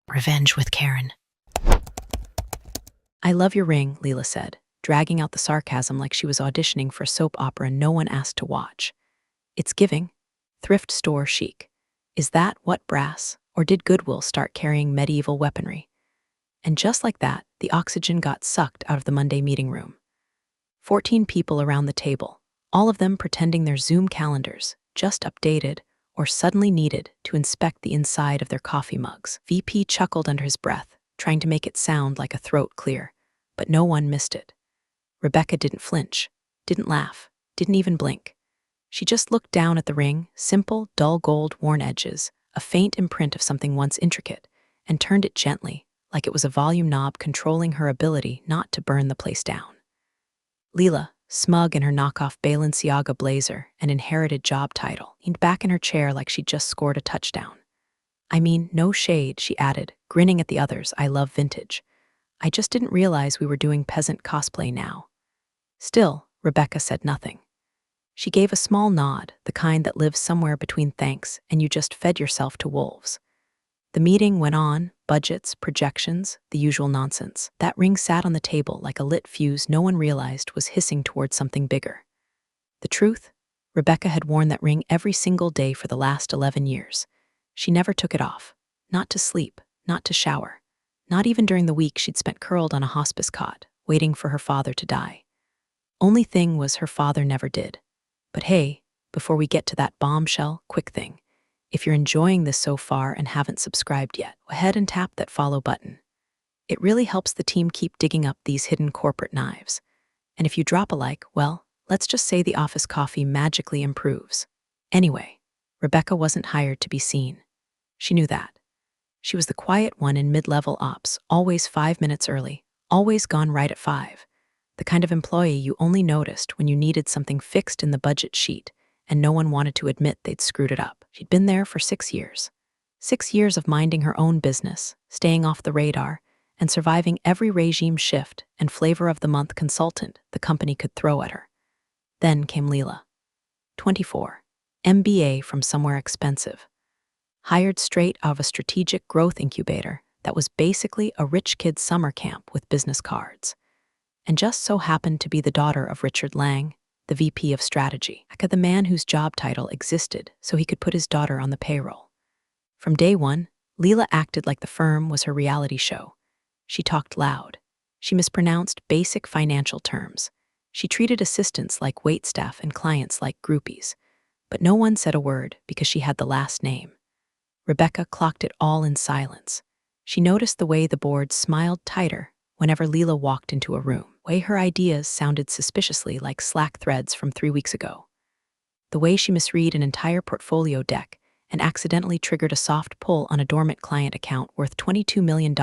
Revenge with Karen. I love your ring, Leela said, dragging out the sarcasm like she was auditioning for a soap opera no one asked to watch. It's giving. Thrift store chic. Is that what brass? Or did Goodwill start carrying medieval weaponry? And just like that, the oxygen got sucked out of the Monday meeting room. 14 people around the table, all of them pretending their Zoom calendars, just updated or suddenly needed to inspect the inside of their coffee mugs. VP chuckled under his breath, trying to make it sound like a throat clear, but no one missed it. Rebecca didn't flinch, didn't laugh, didn't even blink. She just looked down at the ring, simple, dull gold worn edges, a faint imprint of something once intricate, and turned it gently, like it was a volume knob controlling her ability not to burn the place down. Leela, smug in her knockoff Balenciaga blazer and inherited job title, leaned back in her chair like she'd just scored a touchdown. I mean, no shade, she added, grinning at the others. I love vintage. I just didn't realize we were doing peasant cosplay now. Still, Rebecca said nothing. She gave a small nod, the kind that lives somewhere between thanks and you just fed yourself to wolves. The meeting went on, budgets, projections, the usual nonsense. That ring sat on the table like a lit fuse no one realized was hissing towards something bigger. The truth? Rebecca had worn that ring every single day for the last 11 years. She never took it off. Not to sleep, not to shower. Not even during the week she'd spent curled on a hospice cot, waiting for her father to die. Only thing was her father never did. But hey, before we get to that bombshell, quick thing. If you're enjoying this so far and haven't subscribed yet, go ahead and tap that follow button. It really helps the team keep digging up these hidden corporate knives. And if you drop a like, well, let's just say the office coffee magically improves. Anyway, Rebecca wasn't hired to be seen. She knew that. She was the quiet one in mid-level ops, always 5 minutes early, always gone right at 5. The kind of employee you only noticed when you needed something fixed in the budget sheet and no one wanted to admit they'd screwed it up. She'd been there for 6 years. 6 years of minding her own business, staying off the radar, and surviving every regime shift and flavor of the month consultant the company could throw at her. Then came Leela. 24. MBA from somewhere expensive. Hired straight out of a strategic growth incubator that was basically a rich kid's summer camp with business cards. And just so happened to be the daughter of Richard Lang, the VP of strategy, the man whose job title existed so he could put his daughter on the payroll. From day one, Leela acted like the firm was her reality show. She talked loud. She mispronounced basic financial terms. She treated assistants like waitstaff and clients like groupies. But no one said a word because she had the last name. Rebecca clocked it all in silence. She noticed the way the board smiled tighter whenever Leela walked into a room. The way her ideas sounded suspiciously like Slack threads from 3 weeks ago. The way she misread an entire portfolio deck and accidentally triggered a soft pull on a dormant client account worth $22 million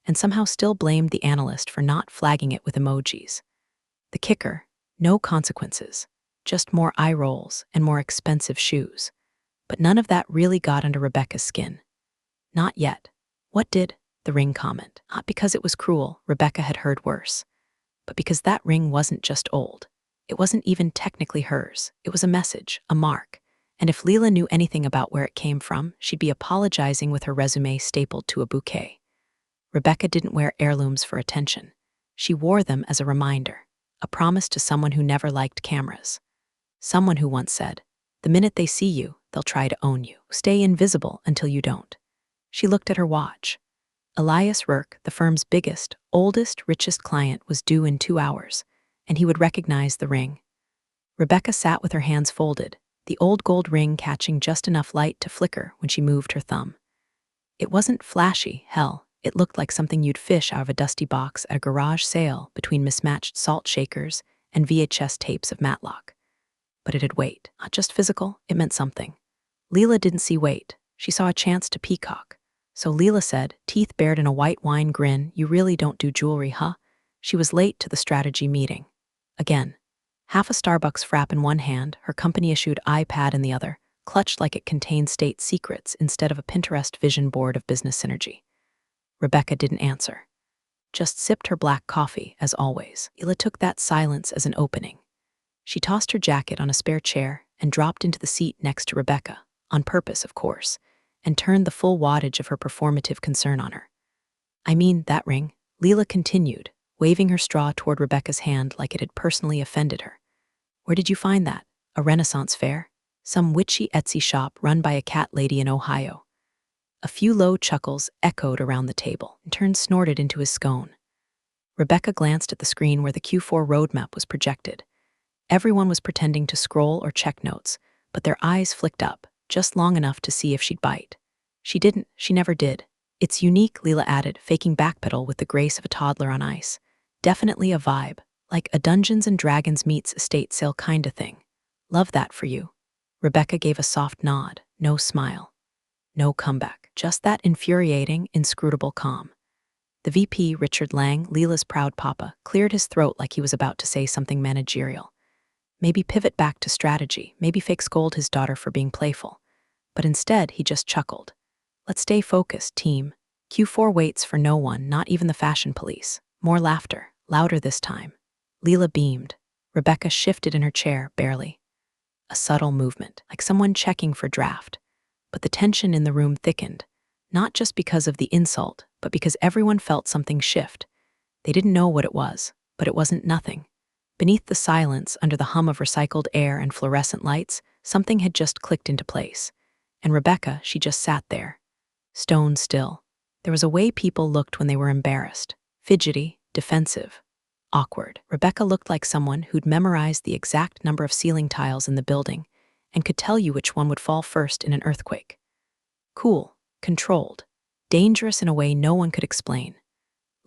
and somehow still blamed the analyst for not flagging it with emojis. The kicker, no consequences, just more eye rolls and more expensive shoes. But none of that really got under Rebecca's skin. Not yet. What did? The ring comment. Not because it was cruel, Rebecca had heard worse. But because that ring wasn't just old. It wasn't even technically hers. It was a message, a mark. And if Leela knew anything about where it came from, she'd be apologizing with her resume stapled to a bouquet. Rebecca didn't wear heirlooms for attention. She wore them as a reminder, a promise to someone who never liked cameras. Someone who once said, the minute they see you, they'll try to own you. Stay invisible until you don't. She looked at her watch. Elias Rourke, the firm's biggest, oldest, richest client, was due in 2 hours, and he would recognize the ring. Rebecca sat with her hands folded, the old gold ring catching just enough light to flicker when she moved her thumb. It wasn't flashy, hell, it looked like something you'd fish out of a dusty box at a garage sale between mismatched salt shakers and VHS tapes of Matlock. But it had weight, not just physical, it meant something. Leela didn't see weight, she saw a chance to peacock. So Leela said, teeth bared in a white wine grin, you really don't do jewelry, huh? She was late to the strategy meeting. Again, half a Starbucks frap in one hand, her company-issued iPad in the other, clutched like it contained state secrets instead of a Pinterest vision board of business synergy. Rebecca didn't answer. Just sipped her black coffee, as always. Leela took that silence as an opening. She tossed her jacket on a spare chair and dropped into the seat next to Rebecca, on purpose, of course, and turned the full wattage of her performative concern on her. "I mean, that ring," Leela continued, waving her straw toward Rebecca's hand like it had personally offended her. "Where did you find that? A Renaissance fair? Some witchy Etsy shop run by a cat lady in Ohio?" A few low chuckles echoed around the table, and Turn snorted into his scone. Rebecca glanced at the screen where the Q4 roadmap was projected. Everyone was pretending to scroll or check notes, but their eyes flicked up, just long enough to see if she'd bite. She didn't, she never did. "It's unique," Leela added, faking backpedal with the grace of a toddler on ice. "Definitely a vibe, like a Dungeons and Dragons meets estate sale kinda thing. Love that for you." Rebecca gave a soft nod, no smile. No comeback, just that infuriating, inscrutable calm. The VP, Richard Lang, Leela's proud papa, cleared his throat like he was about to say something managerial. Maybe pivot back to strategy, maybe fake scold his daughter for being playful. But instead, he just chuckled. "Let's stay focused, team. Q4 waits for no one, not even the fashion police." More laughter, louder this time. Leela beamed. Rebecca shifted in her chair, barely. A subtle movement, like someone checking for draft. But the tension in the room thickened, not just because of the insult, but because everyone felt something shift. They didn't know what it was, but it wasn't nothing. Beneath the silence, under the hum of recycled air and fluorescent lights, something had just clicked into place. And Rebecca, she just sat there, stone still. There was a way people looked when they were embarrassed, fidgety, defensive, awkward. Rebecca looked like someone who'd memorized the exact number of ceiling tiles in the building and could tell you which one would fall first in an earthquake. Cool, controlled, dangerous in a way no one could explain.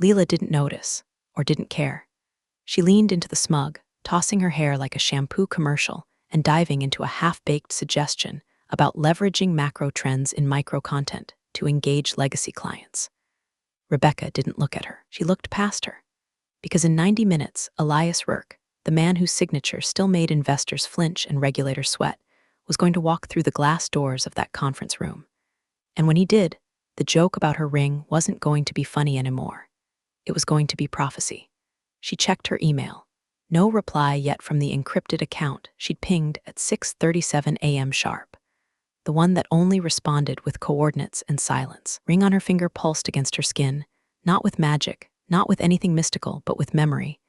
Leela didn't notice, or didn't care. She leaned into the smug, tossing her hair like a shampoo commercial and diving into a half-baked suggestion about leveraging macro trends in micro-content to engage legacy clients. Rebecca didn't look at her. She looked past her. Because in 90 minutes, Elias Rourke, the man whose signature still made investors flinch and regulators sweat, was going to walk through the glass doors of that conference room. And when he did, the joke about her ring wasn't going to be funny anymore. It was going to be prophecy. She checked her email. No reply yet from the encrypted account she'd pinged at 6:37 a.m. sharp. The one that only responded with coordinates and silence. Ring on her finger pulsed against her skin, not with magic, not with anything mystical, but with memory,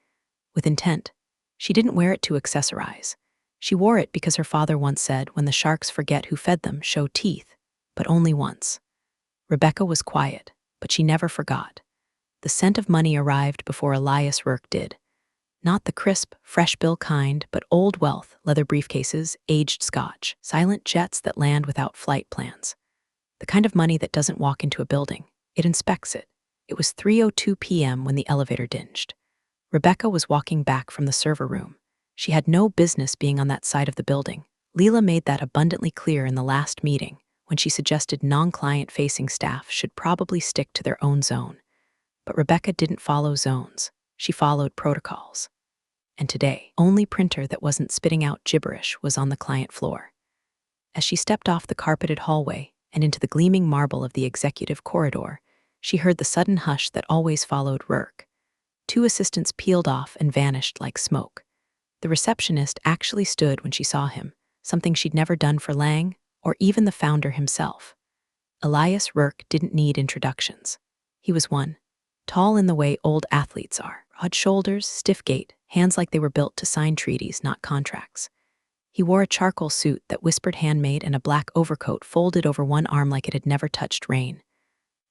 with intent. She didn't wear it to accessorize. She wore it because her father once said, when the sharks forget who fed them, show teeth, but only once. Rebecca was quiet, but she never forgot. The scent of money arrived before Elias Rourke did. Not the crisp, fresh bill kind, but old wealth, leather briefcases, aged scotch, silent jets that land without flight plans. The kind of money that doesn't walk into a building, it inspects it. It was 3:02 p.m. when the elevator dinged. Rebecca was walking back from the server room. She had no business being on that side of the building. Leela made that abundantly clear in the last meeting, when she suggested non-client-facing staff should probably stick to their own zone. But Rebecca didn't follow zones. She followed protocols. And today, only printer that wasn't spitting out gibberish was on the client floor. As she stepped off the carpeted hallway and into the gleaming marble of the executive corridor, she heard the sudden hush that always followed Rourke. Two assistants peeled off and vanished like smoke. The receptionist actually stood when she saw him, something she'd never done for Lang or even the founder himself. Elias Rourke didn't need introductions. He was one, tall in the way old athletes are, broad shoulders, stiff gait, hands like they were built to sign treaties, not contracts. He wore a charcoal suit that whispered handmade and a black overcoat folded over one arm like it had never touched rain.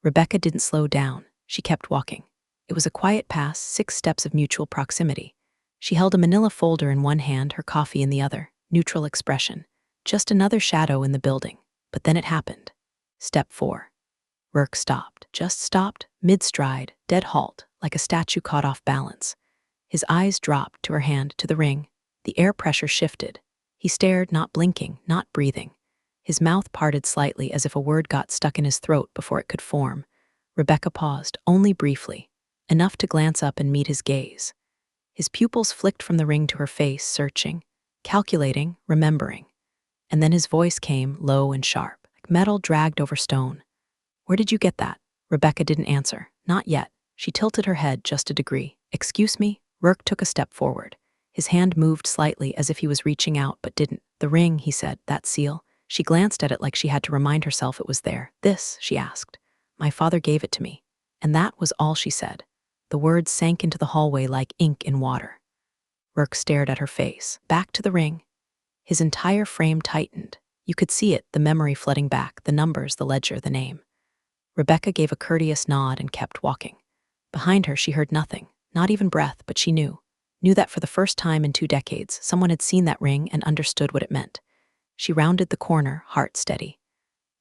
Rebecca didn't slow down. She kept walking. It was a quiet pass, 6 steps of mutual proximity. She held a manila folder in one hand, her coffee in the other, neutral expression. Just another shadow in the building. But then it happened. Step 4. Rourke stopped. Just stopped, mid-stride, dead halt, like a statue caught off balance. His eyes dropped to her hand, to the ring. The air pressure shifted. He stared, not blinking, not breathing. His mouth parted slightly as if a word got stuck in his throat before it could form. Rebecca paused, only briefly, enough to glance up and meet his gaze. His pupils flicked from the ring to her face, searching, calculating, remembering. And then his voice came, low and sharp, like metal dragged over stone. "Where did you get that?" Rebecca didn't answer. Not yet. She tilted her head just a degree. "Excuse me?" Rourke took a step forward. His hand moved slightly as if he was reaching out but didn't. "The ring," he said, "that seal. She glanced at it like she had to remind herself it was there. "This," she asked. "My father gave it to me." And that was all she said. The words sank into the hallway like ink in water. Rourke stared at her face. Back to the ring. His entire frame tightened. You could see it, the memory flooding back, the numbers, the ledger, the name. Rebecca gave a courteous nod and kept walking. Behind her, she heard nothing, not even breath, but she knew that for the first time in 2 decades, someone had seen that ring and understood what it meant. She rounded the corner, heart steady.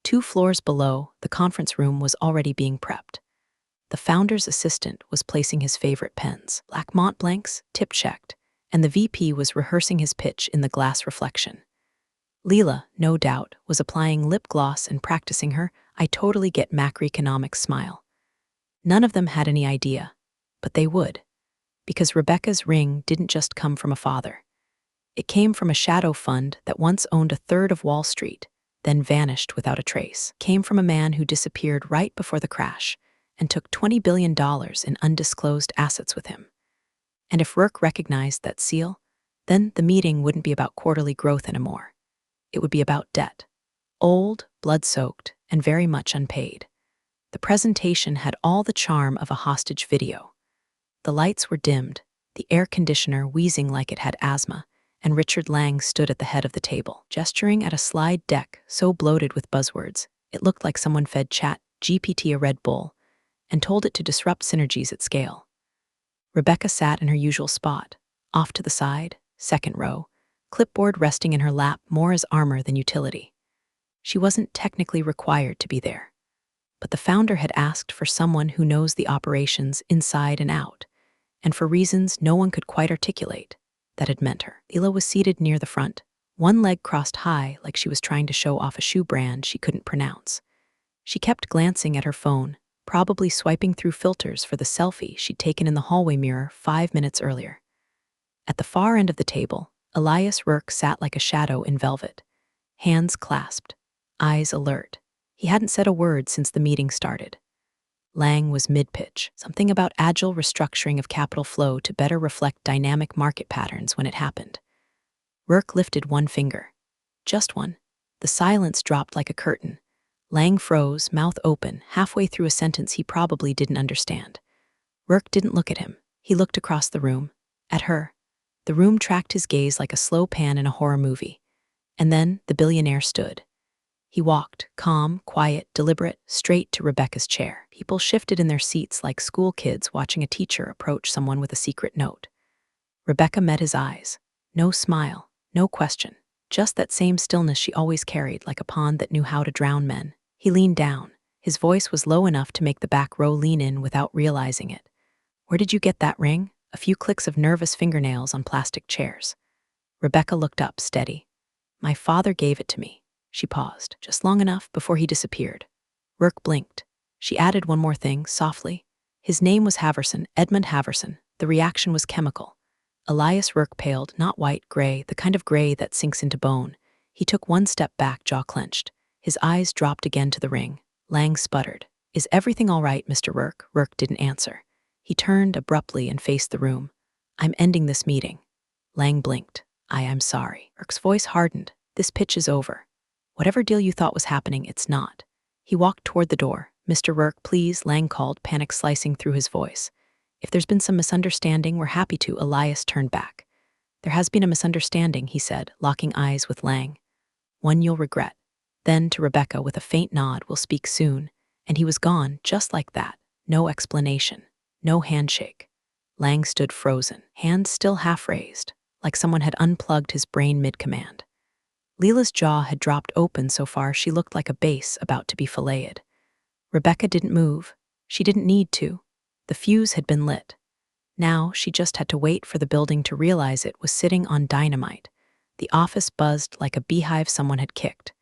2 floors below, the conference room was already being prepped. The founder's assistant was placing his favorite pens, black Mont Blancs, tip-checked, and the VP was rehearsing his pitch in the glass reflection. Leela, no doubt, was applying lip gloss and practicing her "I totally get macroeconomics" smile. None of them had any idea, but they would, because Rebecca's ring didn't just come from a father. It came from a shadow fund that once owned 1/3 of Wall Street, then vanished without a trace. Came from a man who disappeared right before the crash and took $20 billion in undisclosed assets with him. And if Rourke recognized that seal, then the meeting wouldn't be about quarterly growth anymore. It would be about debt. Old, blood-soaked, and very much unpaid. The presentation had all the charm of a hostage video. The lights were dimmed, the air conditioner wheezing like it had asthma, and Richard Lang stood at the head of the table, gesturing at a slide deck so bloated with buzzwords, it looked like someone fed ChatGPT a Red Bull and told it to disrupt synergies at scale. Rebecca sat in her usual spot, off to the side, second row, clipboard resting in her lap more as armor than utility. She wasn't technically required to be there, but the founder had asked for someone who knows the operations inside and out, and for reasons no one could quite articulate, that had meant her. Leela was seated near the front, one leg crossed high like she was trying to show off a shoe brand she couldn't pronounce. She kept glancing at her phone, probably swiping through filters for the selfie she'd taken in the hallway mirror 5 minutes earlier. At the far end of the table, Elias Rourke sat like a shadow in velvet, hands clasped, eyes alert. He hadn't said a word since the meeting started. Lang was mid-pitch, something about agile restructuring of capital flow to better reflect dynamic market patterns when it happened. Rourke lifted one finger. Just one. The silence dropped like a curtain. Lang froze, mouth open, halfway through a sentence he probably didn't understand. Rourke didn't look at him. He looked across the room. At her. The room tracked his gaze like a slow pan in a horror movie. And then the billionaire stood. He walked, calm, quiet, deliberate, straight to Rebecca's chair. People shifted in their seats like school kids watching a teacher approach someone with a secret note. Rebecca met his eyes. No smile, no question. Just that same stillness she always carried, like a pond that knew how to drown men. He leaned down. His voice was low enough to make the back row lean in without realizing it. "Where did you get that ring?" A few clicks of nervous fingernails on plastic chairs. Rebecca looked up, steady. "My father gave it to me." She paused, just long enough before he disappeared. Rourke blinked. She added one more thing, softly. His name was Haverson, Edmund Haverson. The reaction was chemical. Elias Rourke paled, not white, gray, the kind of gray that sinks into bone. He took one step back, jaw clenched. His eyes dropped again to the ring. Lang sputtered. "Is everything all right, Mr. Rourke?" Rourke didn't answer. He turned abruptly and faced the room. "I'm ending this meeting." Lang blinked. I'm sorry." Rourke's voice hardened. "This pitch is over. Whatever deal you thought was happening, it's not." He walked toward the door. "Mr. Rourke, please," Lang called, panic slicing through his voice. "If there's been some misunderstanding, we're happy to." Elias turned back. "There has been a misunderstanding," he said, locking eyes with Lang. "One you'll regret." Then to Rebecca with a faint nod, "We'll speak soon." And he was gone, just like that. No explanation. No handshake. Lang stood frozen, hands still half raised, like someone had unplugged his brain mid-command. Leela's jaw had dropped open so far she looked like a base about to be filleted. Rebecca didn't move. She didn't need to. The fuse had been lit. Now she just had to wait for the building to realize it was sitting on dynamite. The office buzzed like a beehive someone had kicked.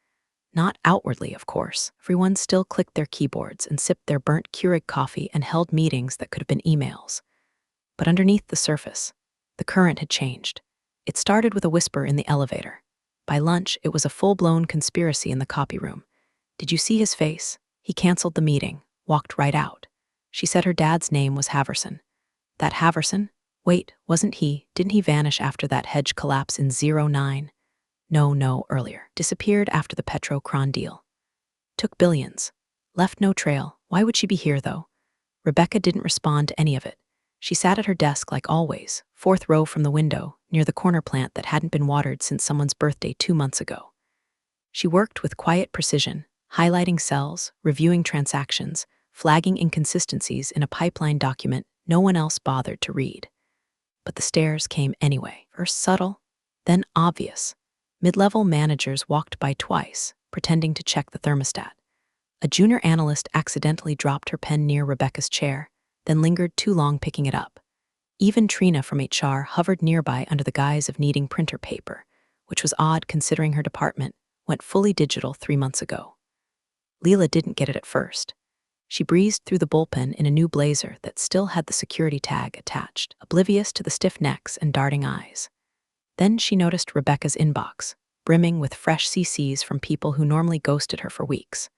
Not outwardly, of course. Everyone still clicked their keyboards and sipped their burnt Keurig coffee and held meetings that could have been emails. But underneath the surface, the current had changed. It started with a whisper in the elevator. By lunch, it was a full-blown conspiracy in the copy room. "Did you see his face? He canceled the meeting, walked right out." She said her dad's name was Haverson. "That Haverson? Wait, didn't he vanish after that hedge collapse in '09? No, earlier. Disappeared after the Petro-Kron deal. Took billions. Left no trail. Why would she be here, though? Rebecca didn't respond to any of it. She sat at her desk like always, fourth row from the window, near the corner plant that hadn't been watered since someone's birthday 2 months ago. She worked with quiet precision, highlighting cells, reviewing transactions, flagging inconsistencies in a pipeline document no one else bothered to read. But the stares came anyway, first subtle, then obvious. Mid-level managers walked by twice, pretending to check the thermostat. A junior analyst accidentally dropped her pen near Rebecca's chair, then lingered too long picking it up. Even Trina from HR hovered nearby under the guise of needing printer paper, which was odd considering her department went fully digital 3 months ago. Leela didn't get it at first. She breezed through the bullpen in a new blazer that still had the security tag attached, oblivious to the stiff necks and darting eyes. Then she noticed Rebecca's inbox, brimming with fresh CCs from people who normally ghosted her for weeks.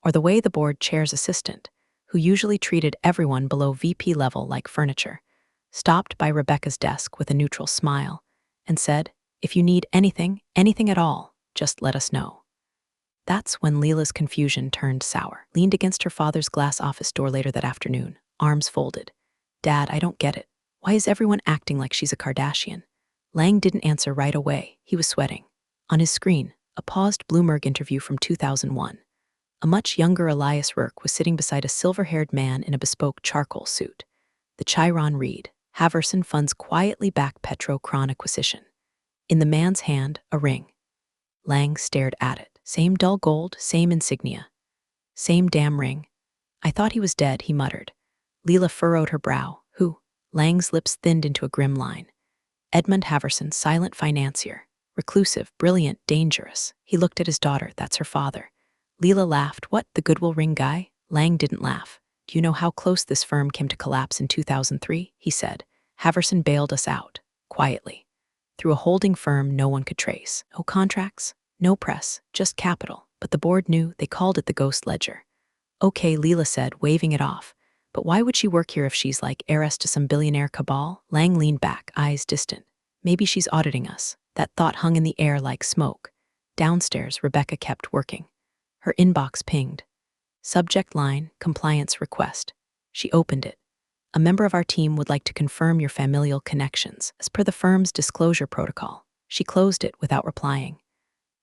Or the way the board chair's assistant, who usually treated everyone below VP level like furniture, stopped by Rebecca's desk with a neutral smile and said, "If you need anything at all, just let us know." That's when Leela's confusion turned sour. Leaned against her father's glass office door later that afternoon, arms folded. "Dad, I don't get it. Why is everyone acting like she's a Kardashian?" Lang didn't answer right away. He was sweating. On his screen, a paused Bloomberg interview from 2001. A much younger Elias Rourke was sitting beside a silver-haired man in a bespoke charcoal suit. The Chiron read, "Haverson funds quietly back Petro-Kron acquisition." In the man's hand, a ring. Lang stared at it. Same dull gold, same insignia. Same damn ring. "I thought he was dead," he muttered. Leela furrowed her brow. "Who?" Lang's lips thinned into a grim line. "Edmund Haverson, silent financier. Reclusive, brilliant, dangerous." He looked at his daughter. "That's her father." Leela laughed. "What, the Goodwill ring guy?" Lang didn't laugh. "Do you know how close this firm came to collapse in 2003? He said. "Haverson bailed us out. Quietly. Through a holding firm no one could trace. No contracts, no press, just capital. But the board knew. They called it the ghost ledger." "Okay," Leela said, waving it off. "But why would she work here if she's like heiress to some billionaire cabal?" Lang leaned back, eyes distant. "Maybe she's auditing us." That thought hung in the air like smoke. Downstairs, Rebecca kept working. Her inbox pinged. Subject line, compliance request. She opened it. "A member of our team would like to confirm your familial connections, as per the firm's disclosure protocol." She closed it without replying.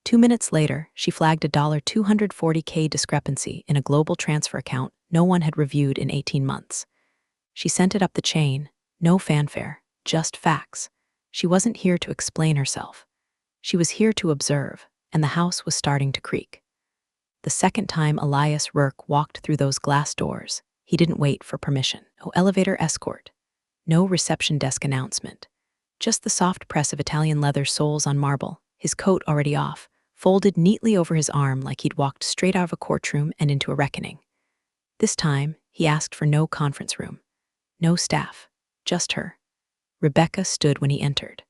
2 minutes later, she flagged a $240K discrepancy in a global transfer account no one had reviewed in 18 months. She sent it up the chain, no fanfare, just facts. She wasn't here to explain herself. She was here to observe, and the house was starting to creak. The second time Elias Rourke walked through those glass doors, he didn't wait for permission. No elevator escort. No reception desk announcement. Just the soft press of Italian leather soles on marble, his coat already off, folded neatly over his arm like he'd walked straight out of a courtroom and into a reckoning. This time, he asked for no conference room. No staff. Just her. Rebecca stood when he entered.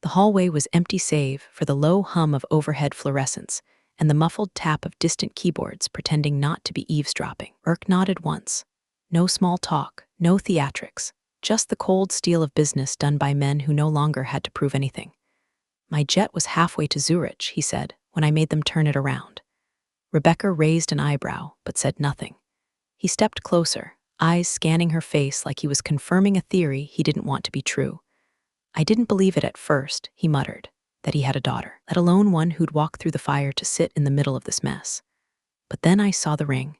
The hallway was empty save for the low hum of overhead fluorescence and the muffled tap of distant keyboards pretending not to be eavesdropping. Rourke nodded once. No small talk, no theatrics, just the cold steel of business done by men who no longer had to prove anything. "My jet was halfway to Zurich," he said, when I made them turn it around. Rebecca raised an eyebrow, but said nothing. He stepped closer, eyes scanning her face like he was confirming a theory he didn't want to be true. "I didn't believe it at first," he muttered, "that he had a daughter, let alone one who'd walk through the fire to sit in the middle of this mess. But then I saw the ring."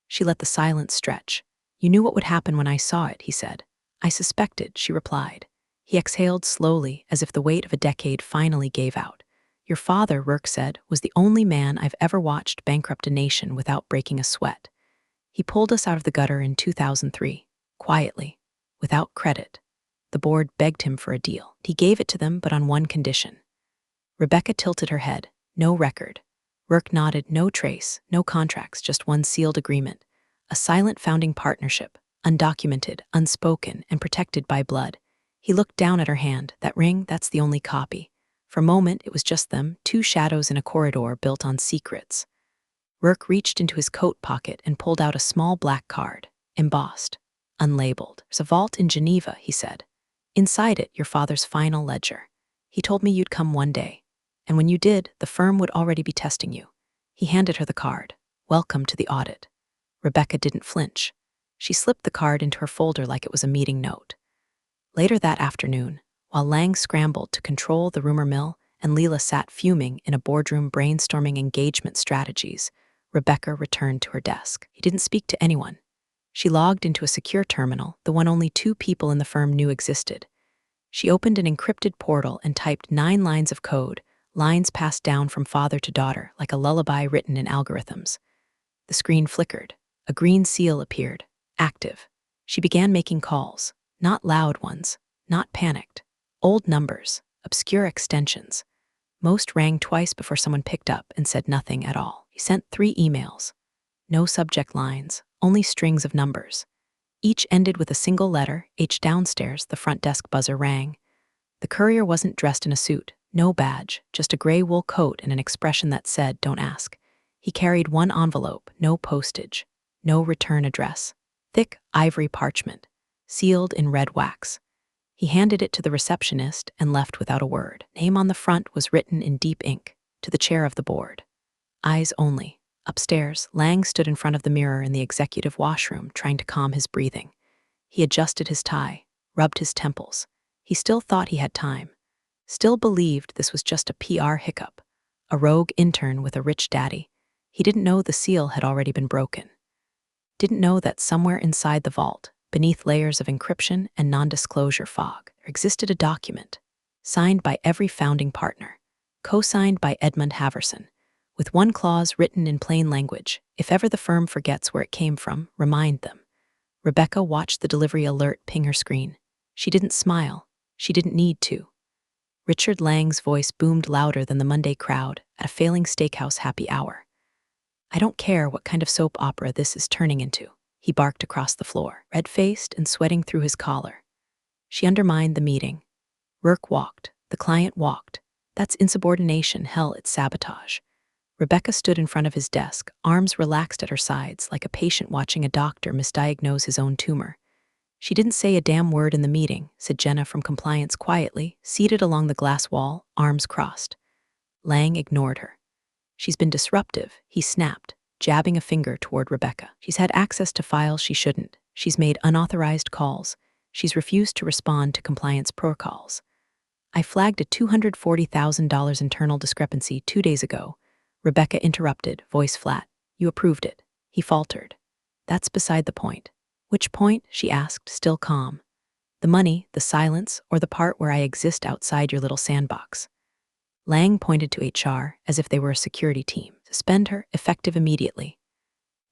She let the silence stretch. "You knew what would happen when I saw it," he said. "I suspected," she replied. He exhaled slowly, as if the weight of a decade finally gave out. "Your father," Rourke said, "was the only man I've ever watched bankrupt a nation without breaking a sweat. He pulled us out of the gutter in 2003, quietly, without credit. The board begged him for a deal. He gave it to them, but on one condition." Rebecca tilted her head. "No record." Rourke nodded. "No trace, no contracts, just one sealed agreement. A silent founding partnership, undocumented, unspoken, and protected by blood." He looked down at her hand. "That ring, that's the only copy." For a moment, it was just them, two shadows in a corridor built on secrets. Rourke reached into his coat pocket and pulled out a small black card, embossed, unlabeled. "There's a vault in Geneva," he said. "Inside it, your father's final ledger. He told me you'd come one day. And when you did, the firm would already be testing you. He handed her the card. Welcome to the audit. Rebecca didn't flinch. She slipped the card into her folder like it was a meeting note. Later that afternoon, while Lang scrambled to control the rumor mill and Leela sat fuming in a boardroom brainstorming engagement strategies, Rebecca returned to her desk. He didn't speak to anyone. She logged into a secure terminal, the one only 2 people in the firm knew existed. She opened an encrypted portal and typed 9 lines of code, lines passed down from father to daughter like a lullaby written in algorithms. The screen flickered. A green seal appeared, active. She began making calls, not loud ones, not panicked. Old numbers, obscure extensions. Most rang twice before someone picked up and said nothing at all. He sent 3 emails. No subject lines, only strings of numbers. Each ended with a single letter. H. Downstairs, the front desk buzzer rang. The courier wasn't dressed in a suit, no badge, just a gray wool coat and an expression that said, "Don't ask." He carried 1 envelope, no postage, no return address, thick ivory parchment, sealed in red wax. He handed it to the receptionist and left without a word. Name on the front was written in deep ink, to the chair of the board. Eyes only. Upstairs, Lang stood in front of the mirror in the executive washroom, trying to calm his breathing. He adjusted his tie, rubbed his temples. He still thought he had time. Still believed this was just a PR hiccup, a rogue intern with a rich daddy. He didn't know the seal had already been broken. Didn't know that somewhere inside the vault, beneath layers of encryption and non-disclosure fog, there existed a document, signed by every founding partner, co-signed by Edmund Haverson, with 1 clause written in plain language: if ever the firm forgets where it came from, remind them. Rebecca watched the delivery alert ping her screen. She didn't smile. She didn't need to. Richard Lang's voice boomed louder than the Monday crowd at a failing steakhouse happy hour. "I don't care what kind of soap opera this is turning into," he barked across the floor, red-faced and sweating through his collar. She undermined the meeting. Rourke walked. The client walked. That's insubordination. Hell, it's sabotage. Rebecca stood in front of his desk, arms relaxed at her sides, like a patient watching a doctor misdiagnose his own tumor. "She didn't say a damn word in the meeting," said Jenna from compliance quietly, seated along the glass wall, arms crossed. Lang ignored her. "She's been disruptive," he snapped, jabbing a finger toward Rebecca. "She's had access to files she shouldn't. She's made unauthorized calls. She's refused to respond to compliance protocols. I flagged a $240,000 internal discrepancy 2 days ago." Rebecca interrupted, voice flat. "You approved it." He faltered. "That's beside the point." "Which point?" she asked, still calm. "The money, the silence, or the part where I exist outside your little sandbox?" Lang pointed to HR as if they were a security team. "Suspend her, effective immediately."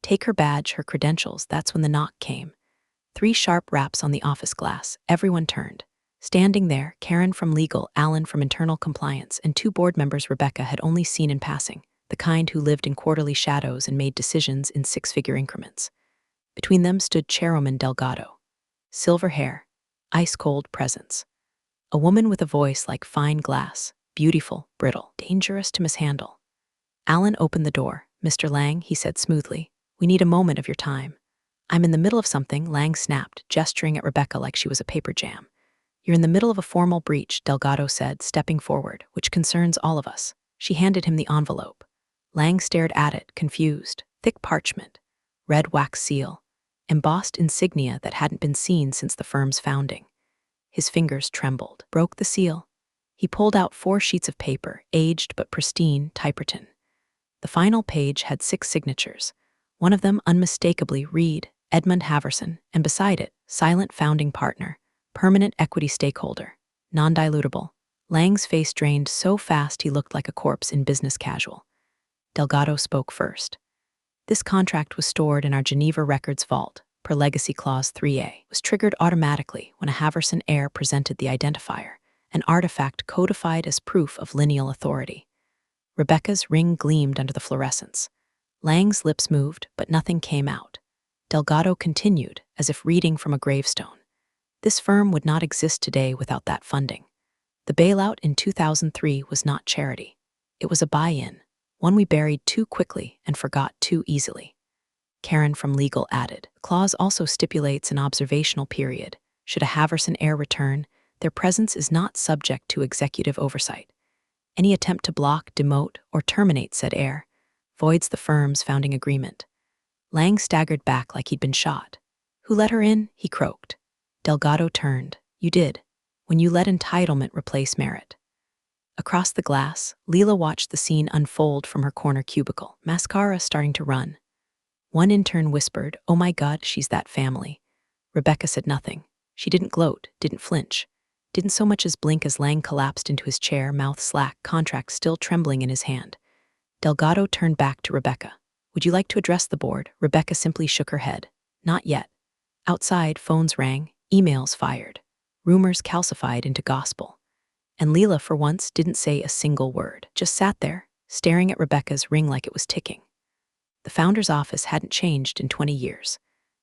"Take her badge, her credentials." That's when the knock came. 3 sharp raps on the office glass. Everyone turned. Standing there, Karen from legal, Alan from internal compliance, and 2 board members Rebecca had only seen in passing, the kind who lived in quarterly shadows and made decisions in 6-figure increments. Between them stood Chairwoman Delgado. Silver hair, ice-cold presence. A woman with a voice like fine glass, beautiful, brittle, dangerous to mishandle. Alan opened the door. "Mr. Lang," he said smoothly, "we need a moment of your time." "I'm in the middle of something," Lang snapped, gesturing at Rebecca like she was a paper jam. "You're in the middle of a formal breach," Delgado said, stepping forward, "which concerns all of us." She handed him the envelope. Lang stared at it, confused. Thick parchment, red wax seal, embossed insignia that hadn't been seen since the firm's founding. His fingers trembled. Broke the seal. He pulled out 4 sheets of paper, aged but pristine, typewritten. The final page had 6 signatures. One of them unmistakably read, Edmund Haverson, and beside it, silent founding partner, permanent equity stakeholder, non-dilutable. Lang's face drained so fast he looked like a corpse in business casual. Delgado spoke first. "This contract was stored in our Geneva Records vault, per Legacy Clause 3A. Was triggered automatically when a Haverson heir presented the identifier, an artifact codified as proof of lineal authority." Rebecca's ring gleamed under the fluorescence. Lang's lips moved, but nothing came out. Delgado continued, as if reading from a gravestone. "This firm would not exist today without that funding. The bailout in 2003 was not charity. It was a buy-in, one we buried too quickly and forgot too easily." Karen from legal added, "The clause also stipulates an observational period. Should a Haverson heir return, their presence is not subject to executive oversight." Any attempt to block, demote, or terminate said heir voids the firm's founding agreement. Lang staggered back like he'd been shot. Who let her in? He croaked. Delgado turned. You did, when you let entitlement replace merit. Across the glass, Leela watched the scene unfold from her corner cubicle, mascara starting to run. One intern whispered, "Oh my God, she's that family." Rebecca said nothing. She didn't gloat, didn't flinch, didn't so much as blink as Lang collapsed into his chair, mouth slack, contract still trembling in his hand. Delgado turned back to Rebecca. "Would you like to address the board?" Rebecca simply shook her head. "Not yet." Outside, phones rang, emails fired, rumors calcified into gospel. And Leela, for once, didn't say a single word, just sat there, staring at Rebecca's ring like it was ticking. The founder's office hadn't changed in 20 years.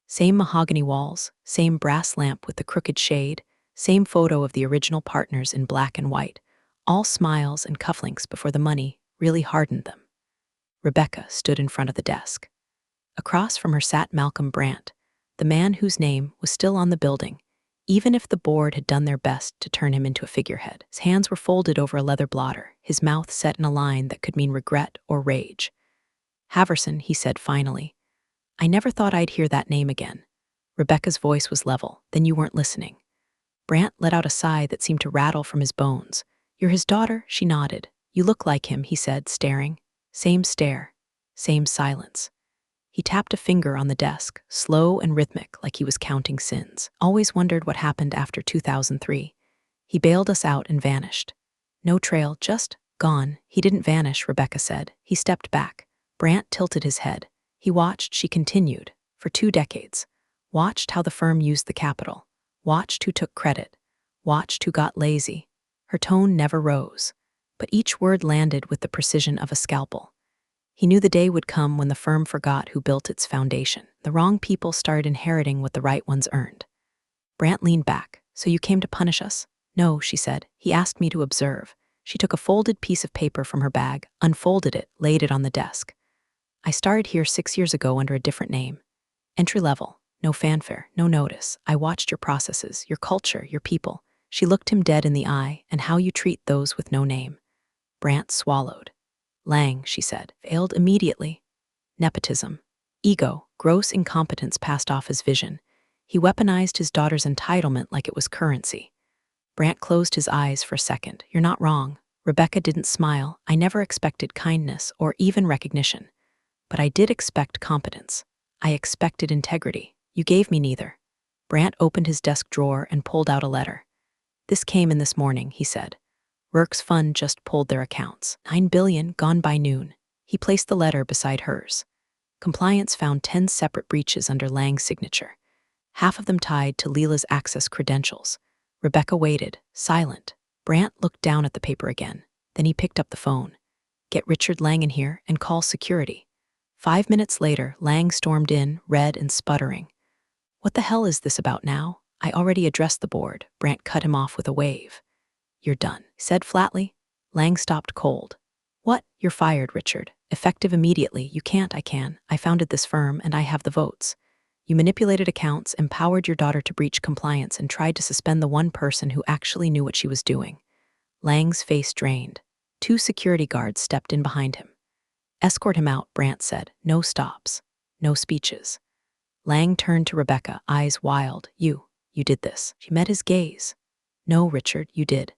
Same mahogany walls, same brass lamp with the crooked shade, same photo of the original partners in black and white, all smiles and cufflinks before the money really hardened them. Rebecca stood in front of the desk. Across from her sat Malcolm Brandt, the man whose name was still on the building, even if the board had done their best to turn him into a figurehead. His hands were folded over a leather blotter, his mouth set in a line that could mean regret or rage. "Haverson," he said finally. "I never thought I'd hear that name again." Rebecca's voice was level. "Then you weren't listening." Brandt let out a sigh that seemed to rattle from his bones. "You're his daughter?" She nodded. "You look like him," he said, staring. Same stare, same silence. He tapped a finger on the desk, slow and rhythmic, like he was counting sins. "Always wondered what happened after 2003. He bailed us out and vanished. No trail, just gone." "He didn't vanish," Rebecca said. He stepped back. Brandt tilted his head. He watched, she continued, for 2 decades. Watched how the firm used the capital. Watched who took credit. Watched who got lazy. Her tone never rose, but each word landed with the precision of a scalpel. He knew the day would come when the firm forgot who built its foundation. The wrong people started inheriting what the right ones earned. Brandt leaned back. "So you came to punish us?" "No," she said. "He asked me to observe." She took a folded piece of paper from her bag, unfolded it, laid it on the desk. "I started here 6 years ago under a different name. Entry level, no fanfare, no notice. I watched your processes, your culture, your people." She looked him dead in the eye, "And how you treat those with no name." Brandt swallowed. "Lang," she said, "failed immediately. Nepotism, ego, gross incompetence passed off his vision. He weaponized his daughter's entitlement like it was currency." Brandt closed his eyes for a second. "You're not wrong." Rebecca didn't smile. "I never expected kindness or even recognition. But I did expect competence. I expected integrity. You gave me neither." Brandt opened his desk drawer and pulled out a letter. "This came in this morning," he said. "Rourke's fund just pulled their accounts. 9 billion gone by noon." He placed the letter beside hers. Compliance found 10 separate breaches under Lang's signature, half of them tied to Leela's access credentials. Rebecca waited, silent. Brandt looked down at the paper again. Then he picked up the phone. "Get Richard Lang in here and call security." 5 minutes later, Lang stormed in, red and sputtering. "What the hell is this about now? I already addressed the board." Brandt cut him off with a wave. "You're done," he said flatly. Lang stopped cold. "What? You're fired, Richard. Effective immediately. You can't, I can. I founded this firm, and I have the votes. You manipulated accounts, empowered your daughter to breach compliance, and tried to suspend the one person who actually knew what she was doing." Lang's face drained. 2 security guards stepped in behind him. "Escort him out," Brandt said. "No stops. No speeches." Lang turned to Rebecca, eyes wild. You did this." She met his gaze. "No, Richard, you did."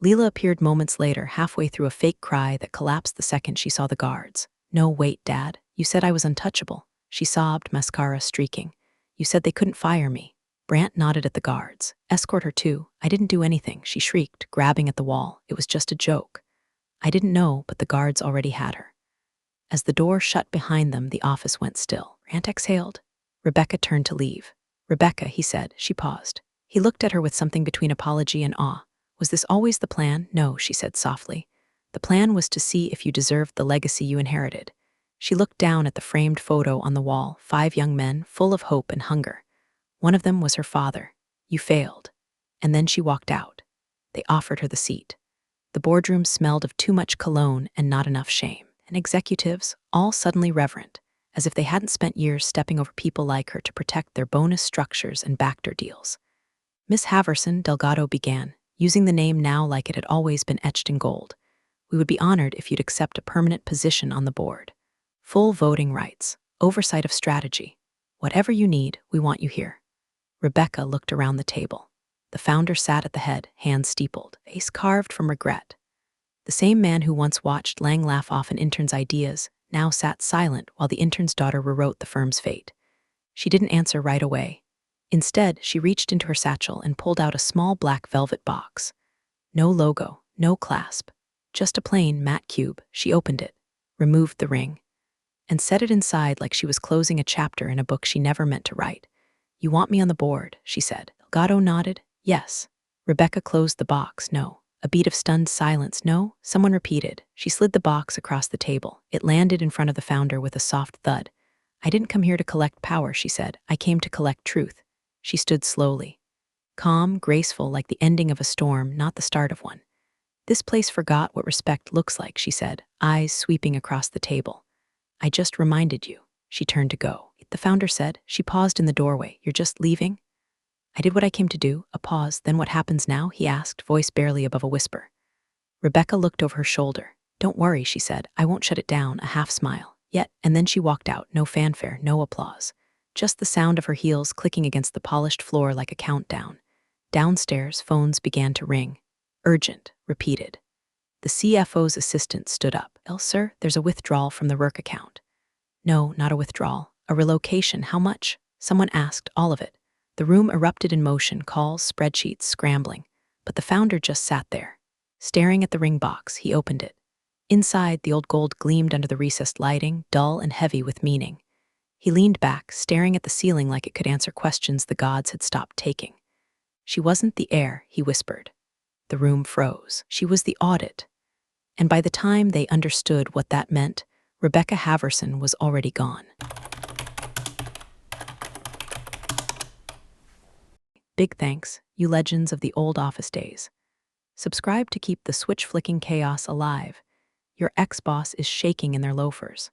Leela appeared moments later, halfway through a fake cry that collapsed the second she saw the guards. "No, wait, Dad. You said I was untouchable." She sobbed, mascara streaking. "You said they couldn't fire me." Brandt nodded at the guards. "Escort her too." "I didn't do anything," she shrieked, grabbing at the wall. "It was just a joke." "I didn't know, but the guards already had her." As the door shut behind them, the office went still. Brandt exhaled. Rebecca turned to leave. "Rebecca," he said. She paused. He looked at her with something between apology and awe. "Was this always the plan?" "No," she said softly. "The plan was to see if you deserved the legacy you inherited." She looked down at the framed photo on the wall, 5 young men, full of hope and hunger. One of them was her father. "You failed." And then she walked out. They offered her the seat. The boardroom smelled of too much cologne and not enough shame. And executives, all suddenly reverent, as if they hadn't spent years stepping over people like her to protect their bonus structures and backdoor deals. "Miss Haverson," Delgado began, using the name now like it had always been etched in gold, We would be honored if you'd accept a permanent position on the board. Full voting rights, oversight of strategy. Whatever you need, we want you here. Rebecca looked around the table. The founder sat at the head, hands steepled, face carved from regret. The same man who once watched Lang laugh off an intern's ideas now sat silent while the intern's daughter rewrote the firm's fate. She didn't answer right away. Instead, she reached into her satchel and pulled out a small black velvet box. No logo, no clasp, just a plain matte cube. She opened it, removed the ring, and set it inside like she was closing a chapter in a book she never meant to write. "You want me on the board," she said. Elgato nodded. "Yes." Rebecca closed the box. "No." A beat of stunned silence. "No?" Someone repeated. She slid the box across the table. It landed in front of the founder with a soft thud. "I didn't come here to collect power," she said. "I came to collect truth." She stood slowly, calm, graceful, like the ending of a storm, not the start of one. "This place forgot what respect looks like," she said, eyes sweeping across the table. "I just reminded you." She turned to go. The founder said. She paused in the doorway. "You're just leaving?" "I did what I came to do." A pause. "Then what happens now?" he asked, voice barely above a whisper. Rebecca looked over her shoulder. "Don't worry," she said. "I won't shut it down." A half smile. Yet, and then she walked out. No fanfare, no applause. Just the sound of her heels clicking against the polished floor like a countdown. Downstairs, phones began to ring. Urgent, repeated. The CFO's assistant stood up. "Sir, there's a withdrawal from the Rourke account." "No, not a withdrawal. A relocation. How much?" Someone asked. "All of it." The room erupted in motion, calls, spreadsheets, scrambling. But the founder just sat there. Staring at the ring box, he opened it. Inside, the old gold gleamed under the recessed lighting, dull and heavy with meaning. He leaned back, staring at the ceiling like it could answer questions the gods had stopped taking. "She wasn't the heir," he whispered. The room froze. She was the audit. And by the time they understood what that meant, Rebecca Haverson was already gone. Big thanks, you legends of the old office days. Subscribe to keep the switch-flicking chaos alive. Your ex-boss is shaking in their loafers.